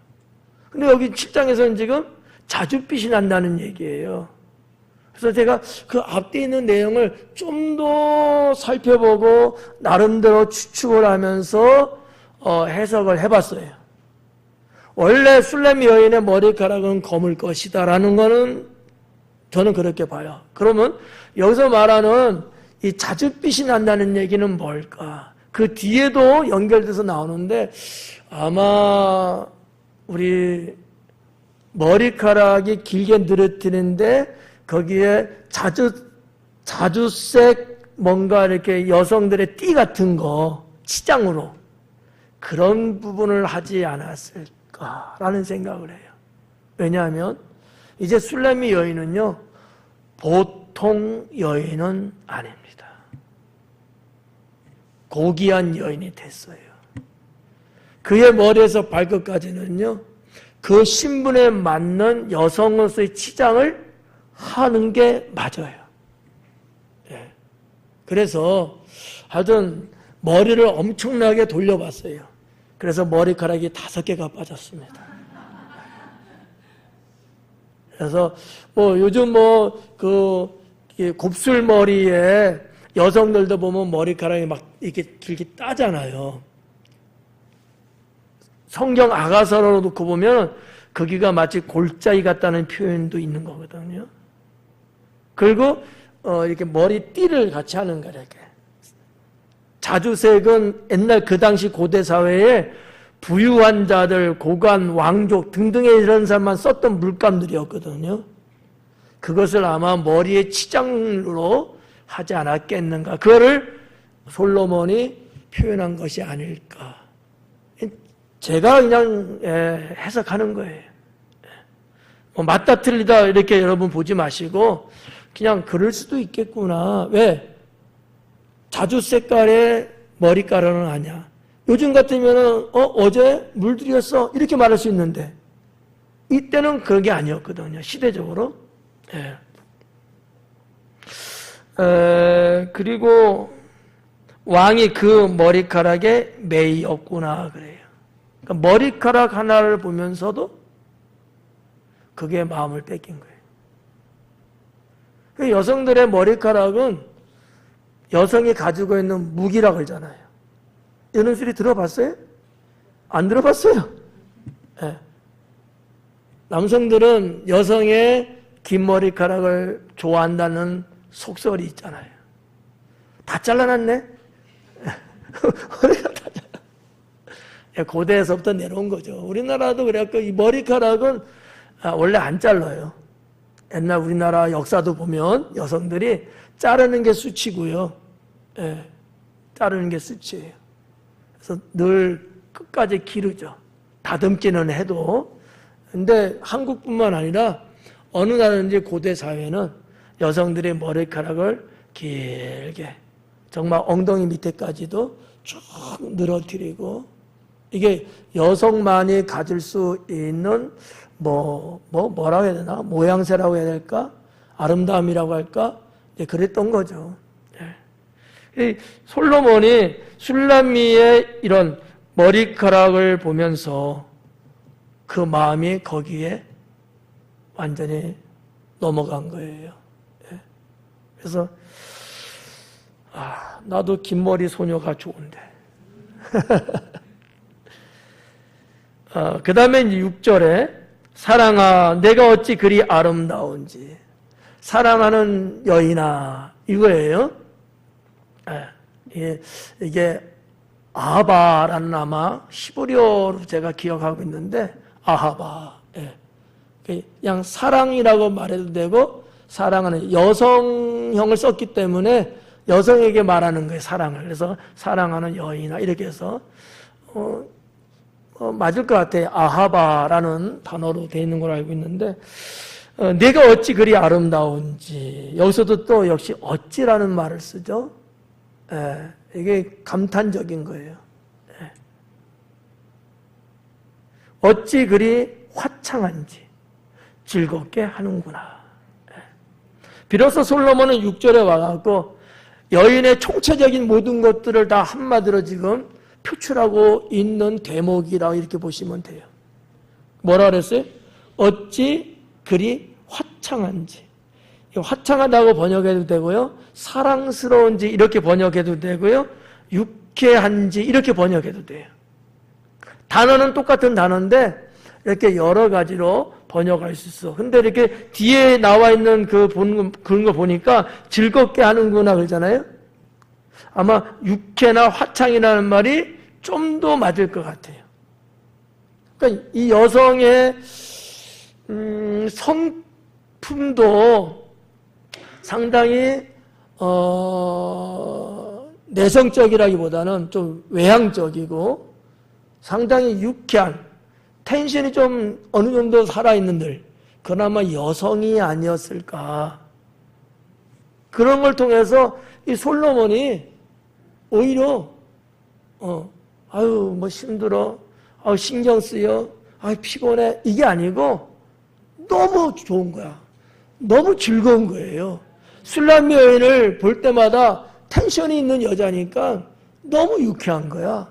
근데 여기 7장에서는 지금 자줏빛이 난다는 얘기예요. 그래서 제가 그 앞뒤에 있는 내용을 좀 더 살펴보고 나름대로 추측을 하면서 해석을 해봤어요. 원래 술라미 여인의 머리카락은 검을 것이다라는 거는 저는 그렇게 봐요. 그러면 여기서 말하는 이 자줏빛이 난다는 얘기는 뭘까? 그 뒤에도 연결돼서 나오는데 아마 우리 머리카락이 길게 늘어뜨리는데 거기에 자주색 뭔가 이렇게 여성들의 띠 같은 거 치장으로 그런 부분을 하지 않았을까라는 생각을 해요. 왜냐하면 이제 술라미 여인은요 보통 여인은 아닙니다. 고귀한 여인이 됐어요. 그의 머리에서 발끝까지는요 그 신분에 맞는 여성으로서의 치장을 하는 게 맞아요. 그래서 하여튼 머리를 엄청나게 돌려봤어요. 그래서 머리카락이 5개가 빠졌습니다. 그래서 요즘 곱슬머리에 여성들도 보면 머리카락이 막 이렇게 길게 따잖아요. 성경 아가서로 놓고 보면 거기가 마치 골짜기 같다는 표현도 있는 거거든요. 그리고 이렇게 머리띠를 같이 하는 거예요. 이렇게. 자주색은 옛날 그 당시 고대 사회에 부유한 자들, 고관, 왕족 등등의 이런 사람만 썼던 물감들이었거든요. 그것을 아마 머리에 치장으로 하지 않았겠는가. 그거를 솔로몬이 표현한 것이 아닐까. 제가 그냥 해석하는 거예요. 맞다 틀리다 이렇게 여러분 보지 마시고 그냥 그럴 수도 있겠구나. 왜? 자주 색깔의 머리카락은 아니야. 요즘 같으면은 어제 물들였어 이렇게 말할 수 있는데 이때는 그런 게 아니었거든요. 시대적으로. 그리고 왕이 그 머리카락에 매이었구나 그래요. 그러니까 머리카락 하나를 보면서도 그게 마음을 뺏긴 거예요. 여성들의 머리카락은 여성이 가지고 있는 무기라고 하잖아요. 이런 소리 들어봤어요? 안 들어봤어요? 네. 남성들은 여성의 긴 머리카락을 좋아한다는 속설이 있잖아요. 다 잘라놨네? 고대에서부터 내려온 거죠. 우리나라도 그래갖고 이 머리카락은 원래 안 잘라요. 옛날 우리나라 역사도 보면 여성들이 자르는 게 수치고요. 예, 자르는 게 수치예요. 그래서 늘 끝까지 기르죠. 다듬기는 해도. 근데 한국뿐만 아니라 어느 나라든지 고대 사회는 여성들의 머리카락을 길게 정말 엉덩이 밑에까지도 쭉 늘어뜨리고 이게 여성만이 가질 수 있는 뭐라고 해야 되나? 모양새라고 해야 될까? 아름다움이라고 할까? 그랬던 거죠. 이 솔로몬이 술람미의 이런 머리카락을 보면서 그 마음이 거기에 완전히 넘어간 거예요. 그래서 나도 긴 머리 소녀가 좋은데. 그 다음에 이제 6절에 사랑아 내가 어찌 그리 아름다운지 사랑하는 여인아 이거예요. 이게 아하바라는 아마 히브리어로 제가 기억하고 있는데 아하바. 그냥 사랑이라고 말해도 되고 사랑하는 여성형을 썼기 때문에 여성에게 말하는 거예요. 사랑을. 그래서 사랑하는 여인아 이렇게 해서 맞을 것 같아요. 아하바라는 단어로 되어 있는 걸 알고 있는데 내가 어찌 그리 아름다운지 여기서도 또 역시 어찌라는 말을 쓰죠. 이게 감탄적인 거예요. 어찌 그리 화창한지 즐겁게 하는구나. 비로소 솔로몬은 6절에 와갖고 여인의 총체적인 모든 것들을 다 한마디로 지금 표출하고 있는 대목이라고 이렇게 보시면 돼요. 뭐라 그랬어요? 어찌 그리 화창한지. 화창하다고 번역해도 되고요. 사랑스러운지 이렇게 번역해도 되고요. 유쾌한지 이렇게 번역해도 돼요. 단어는 똑같은 단어인데 이렇게 여러 가지로 번역할 수 있어. 근데 이렇게 뒤에 나와 있는 그런 거 보니까 즐겁게 하는구나 그러잖아요. 아마 유쾌나 화창이라는 말이 좀 더 맞을 것 같아요. 그러니까 이 여성의 성품도 상당히 내성적이라기보다는 좀 외향적이고 상당히 유쾌한 텐션이 좀 어느 정도 살아있는들 그나마 여성이 아니었을까. 그런 걸 통해서 이 솔로몬이 오히려 아유 뭐 힘들어, 아유 신경 쓰여, 아유 피곤해 이게 아니고 너무 좋은 거야. 너무 즐거운 거예요. 술람미 여인을 볼 때마다 텐션이 있는 여자니까 너무 유쾌한 거야.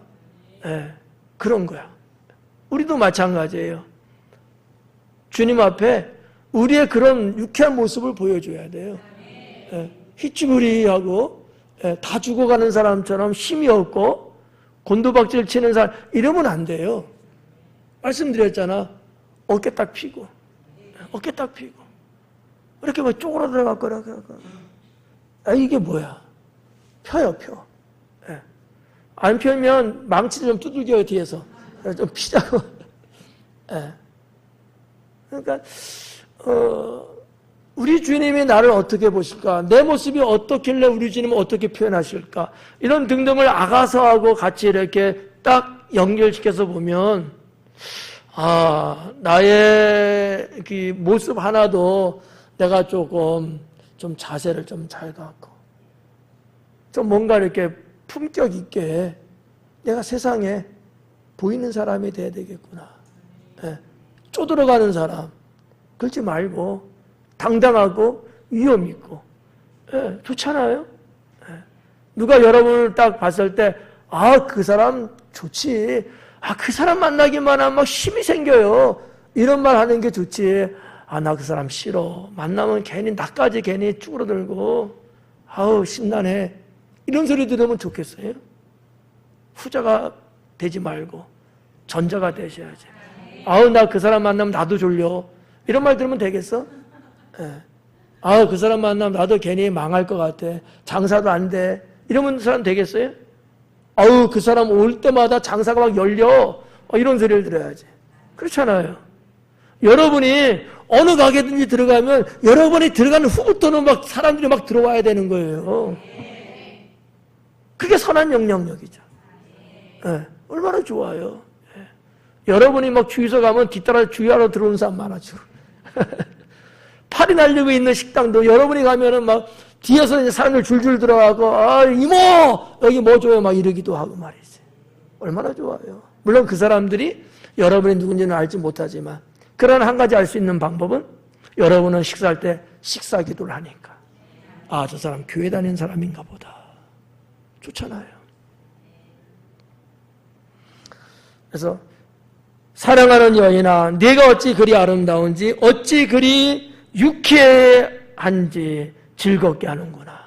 그런 거야. 우리도 마찬가지예요. 주님 앞에 우리의 그런 유쾌한 모습을 보여줘야 돼요. 희쭈구리하고 다 죽어가는 사람처럼 힘이 없고 곤두박질 치는 사람 이러면 안 돼요. 말씀드렸잖아. 어깨 딱 펴고 어깨 딱 펴고 이렇게 막 쪼그라들어갖고 이게 뭐야? 펴요 펴. 안 펴면 망치를 좀 두들겨요 뒤에서. 좀 피자고. 그러니까 우리 주님이 나를 어떻게 보실까? 내 모습이 어떻길래 우리 주님은 어떻게 표현하실까? 이런 등등을 아가서하고 같이 이렇게 딱 연결시켜서 보면 나의 그 모습 하나도 내가 조금 좀 자세를 좀 잘 갖고 좀 뭔가 이렇게 품격 있게 내가 세상에 보이는 사람이 돼야 되겠구나. 쪼들어가는 사람 그렇지 말고 당당하고 위험 있고 예, 좋잖아요. 예. 누가 여러분을 딱 봤을 때, 아, 그 사람 좋지. 아, 그 사람 만나기만 하면 막 힘이 생겨요. 이런 말 하는 게 좋지. 아, 나 그 사람 싫어. 만나면 괜히, 나까지 괜히 쭈그러들고, 아우, 심란해. 이런 소리 들으면 좋겠어요? 후자가 되지 말고, 전자가 되셔야지. 아우, 나 그 사람 만나면 나도 졸려. 이런 말 들으면 되겠어? 예. 아, 그 사람 만나면 나도 괜히 망할 것 같아. 장사도 안 돼. 이러면 사람 되겠어요? 아우, 그 사람 올 때마다 장사가 막 열려. 이런 소리를 들어야지. 그렇잖아요. 여러분이 어느 가게든지 들어가면 여러분이 들어가는 후부터는 막 사람들이 막 들어와야 되는 거예요. 그게 선한 영향력이죠. 네, 얼마나 좋아요. 네. 여러분이 막 주유소 가면 뒤따라 주유하러 들어오는 사람 많아져. 팔이 날리고 있는 식당도 여러분이 가면은 막 뒤에서 이제 사람들 줄줄 들어가고, 아, 이모! 여기 뭐 줘요? 막 이러기도 하고 말이지. 얼마나 좋아요. 물론 그 사람들이 여러분이 누군지는 알지 못하지만, 그러나 한 가지 알 수 있는 방법은 여러분은 식사할 때 식사 기도를 하니까. 아, 저 사람 교회 다니는 사람인가 보다. 좋잖아요. 그래서 사랑하는 여인아, 네가 어찌 그리 아름다운지 어찌 그리 유쾌한지 즐겁게 하는구나.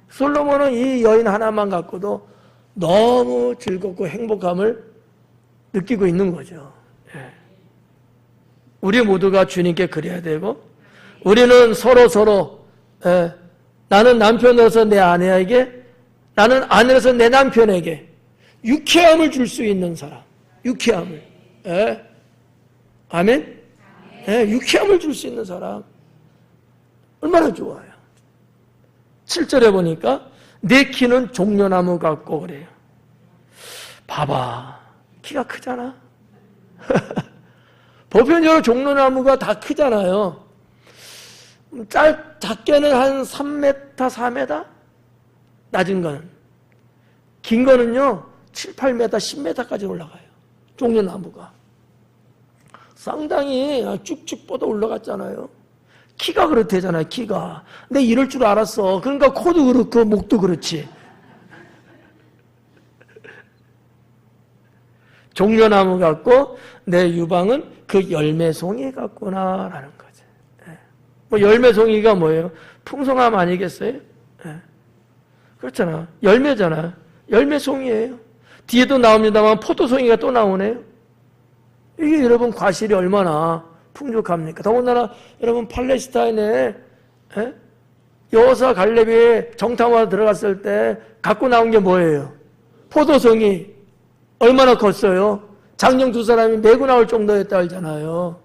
솔로몬은 이 여인 하나만 갖고도 너무 즐겁고 행복함을 느끼고 있는 거죠. 예. 우리 모두가 주님께 그래야 되고, 우리는 서로 예, 나는 남편으로서 내 아내에게, 나는 아내로서 내 남편에게 유쾌함을 줄 수 있는 사람, 유쾌함을. 예. 아멘? 예, 유쾌함을 줄 수 있는 사람. 얼마나 좋아요. 7절에 보니까 내 키는 종려나무 같고 그래요. 봐봐, 키가 크잖아. 보편적으로 종려나무가 다 크잖아요. 작게는 한 3m, 4m? 낮은 거는. 긴 거는요, 7, 8m, 10m까지 올라가요. 종려나무가. 상당히 쭉쭉 뻗어 올라갔잖아요. 키가 그렇대잖아요, 키가. 근데 이럴 줄 알았어. 그러니까 코도 그렇고 목도 그렇지. 종려나무 같고 내 유방은 그 열매송이 같구나라는 거죠. 뭐 열매송이가 뭐예요? 풍성함 아니겠어요? 그렇잖아. 열매잖아. 열매송이에요. 뒤에도 나옵니다만 포도송이가 또 나오네요. 이게 여러분 과실이 얼마나 풍족합니까? 더군다나 여러분 팔레스타인에 여호사 갈렙이 정탐하러 들어갔을 때 갖고 나온 게 뭐예요? 포도송이. 얼마나 컸어요? 장령 두 사람이 메고 나올 정도였다 알잖아요.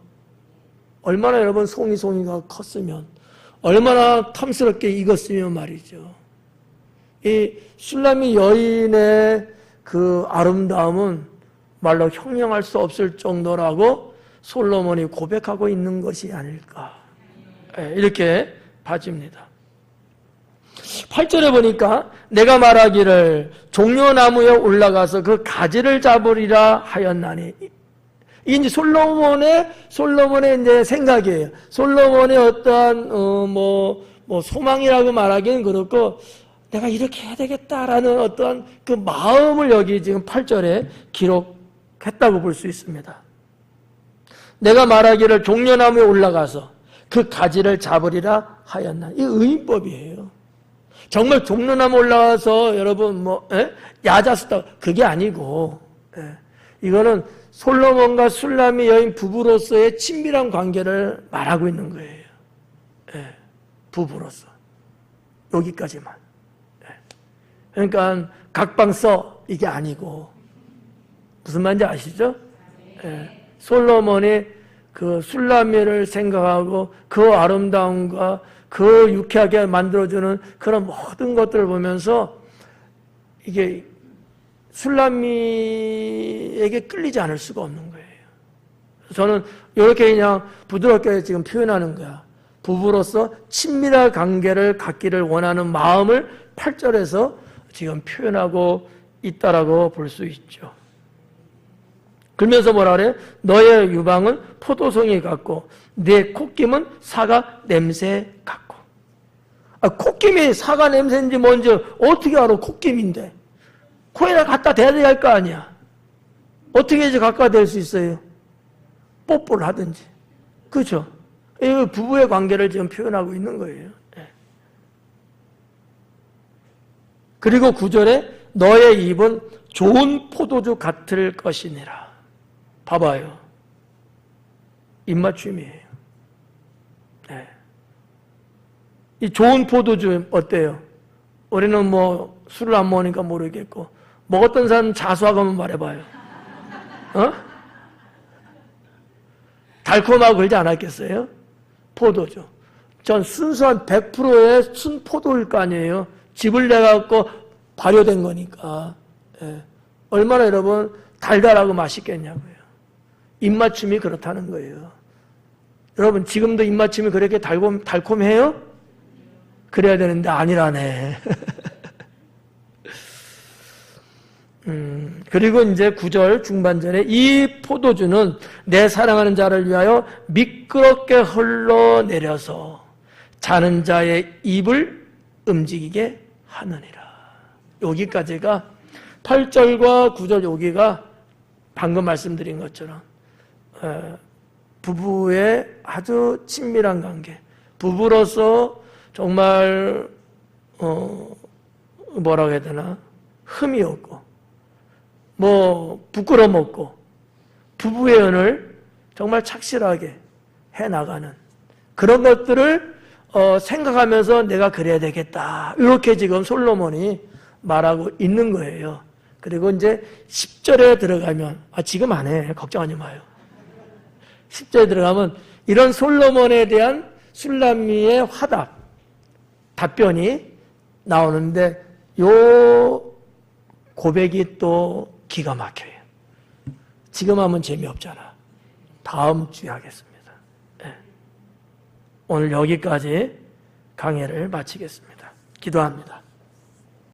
얼마나 여러분 송이가 컸으면, 얼마나 탐스럽게 익었으면 말이죠. 이 슐라미 여인의 그 아름다움은 말로 형용할 수 없을 정도라고 솔로몬이 고백하고 있는 것이 아닐까, 이렇게 봐집니다. 8절에 보니까 내가 말하기를 종려나무에 올라가서 그 가지를 잡으리라 하였나니, 이게 이제 솔로몬의 이제 생각이에요. 솔로몬의 어떠한 소망이라고 말하기는 그렇고, 내가 이렇게 해야 되겠다라는 어떠한 그 마음을 여기 지금 8절에 기록했다고 볼 수 있습니다. 내가 말하기를 종려나무에 올라가서 그 가지를 잡으리라 하였나니, 이 의인법이에요. 정말 종려나무 올라와서 여러분 야자수다, 그게 아니고, 이거는 솔로몬과 슐라미 여인 부부로서의 친밀한 관계를 말하고 있는 거예요. 부부로서 여기까지만. 그러니까 각방 써, 이게 아니고, 무슨 말인지 아시죠? 솔로몬이 그 슐라미를 생각하고 그 아름다움과 그 유쾌하게 만들어주는 그런 모든 것들을 보면서 이게 슐라미에게 끌리지 않을 수가 없는 거예요. 저는 이렇게 그냥 부드럽게 지금 표현하는 거야. 부부로서 친밀한 관계를 갖기를 원하는 마음을 8절에서 지금 표현하고 있다라고 볼 수 있죠. 그러면서 뭐라 그래? 너의 유방은 포도송이 같고 내 콧김은 사과 냄새 같고. 콧김이 사과 냄새인지 뭔지 어떻게 알아? 콧김인데. 코에다 갖다 대야 할 거 아니야. 어떻게 이제 갖다 댈 수 있어요? 뽀뽀를 하든지. 그렇죠? 이 부부의 관계를 지금 표현하고 있는 거예요. 그리고 9절에 너의 입은 좋은 포도주 같을 것이니라. 봐봐요. 입맞춤이에요. 네. 이 좋은 포도주 어때요? 우리는 뭐 술을 안 먹으니까 모르겠고 먹었던 사람 자수하고 한번 말해봐요. 어? 달콤하고 그러지 않았겠어요? 포도주. 전 순수한 100%의 순포도일 거 아니에요. 즙을 내갖고 발효된 거니까. 예. 얼마나 여러분 달달하고 맛있겠냐고요. 입맞춤이 그렇다는 거예요. 여러분 지금도 입맞춤이 그렇게 달콤해요? 그래야 되는데 아니라네. 그리고 이제 9절 중반절에 이 포도주는 내 사랑하는 자를 위하여 미끄럽게 흘러내려서 자는 자의 입을 움직이게 하느니라. 여기까지가 8절과 9절 여기가 방금 말씀드린 것처럼 부부의 아주 친밀한 관계, 부부로서 정말 뭐라고 해야 되나, 흠이 없고 뭐 부끄럼 없고 부부의 연을 정말 착실하게 해나가는 그런 것들을 생각하면서 내가 그래야 되겠다, 이렇게 지금 솔로몬이 말하고 있는 거예요. 그리고 이제 10절에 들어가면 지금 안 해, 걱정하지 마요. 10절에 들어가면 이런 솔로몬에 대한 술람미의 화답, 답변이 나오는데 요 고백이 또 기가 막혀요. 지금 하면 재미없잖아. 다음 주에 하겠습니다. 네. 오늘 여기까지 강의를 마치겠습니다. 기도합니다.